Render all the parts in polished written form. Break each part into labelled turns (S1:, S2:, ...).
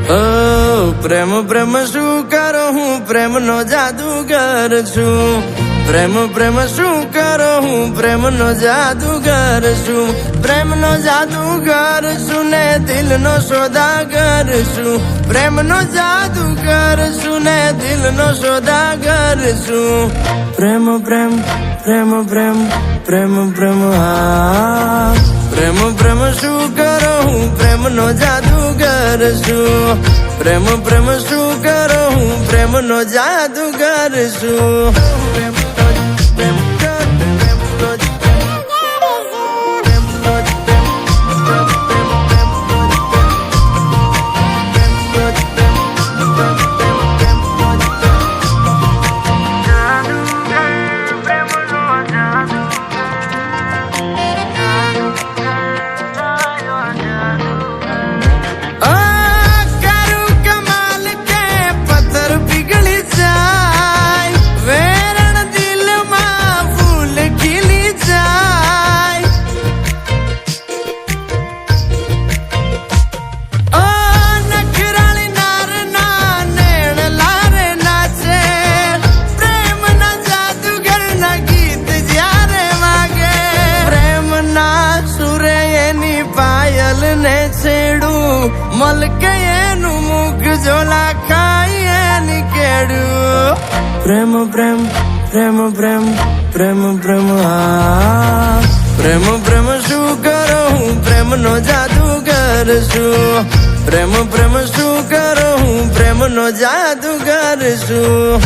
S1: પ્રેમ પ્રેમ શું કરો હું પ્રેમનો જાદુગર છું. પ્રેમ પ્રેમ શું કરો હું પ્રેમનો જાદુગર છું. પ્રેમનો જાદુગર છું ને દિલનો સોદાગર છું. પ્રેમનો જાદુગર છું ને દિલનો સોદાગર છું. પ્રેમ પ્રેમ પ્રેમ પ્રેમ પ્રેમ પ્રેમ હા. પ્રેમ પ્રેમ શું કરો હું પ્રેમનો જાદુગર છું. પ્રેમ પ્રેમ શું કરો હું પ્રેમનો જાદુગર છું. મલકે એનું મુખ જોલા ખાઈ એની કેડું. પ્રેમ પ્રેમ પ્રેમ પ્રેમ પ્રેમ પ્રેમ હા. પ્રેમ પ્રેમ શું કરો હું પ્રેમનો જાદુગર છું. પ્રેમ પ્રેમ શું કરો હું પ્રેમનો જાદુગર છું.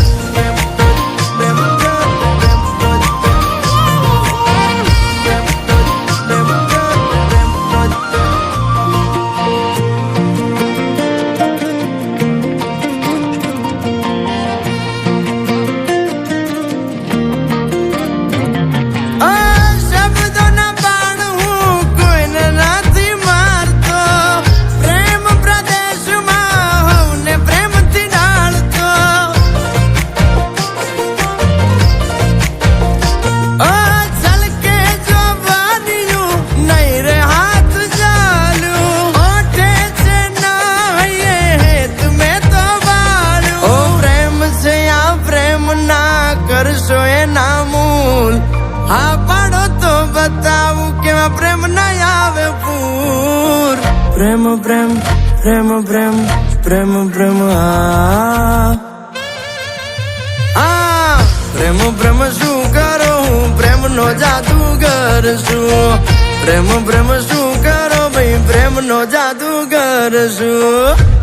S1: કરશો એના મૂલ હા પાડો તો બતાવું કેવા પ્રેમ ના આવે પૂર. પ્રેમ પ્રેમ પ્રેમ પ્રેમ પ્રેમ પ્રેમ હા. પ્રેમ પ્રેમ શું કરો હું પ્રેમનો જાદુગર છું. પ્રેમ પ્રેમ શું કરો ભાઈ પ્રેમનો જાદુગર છું.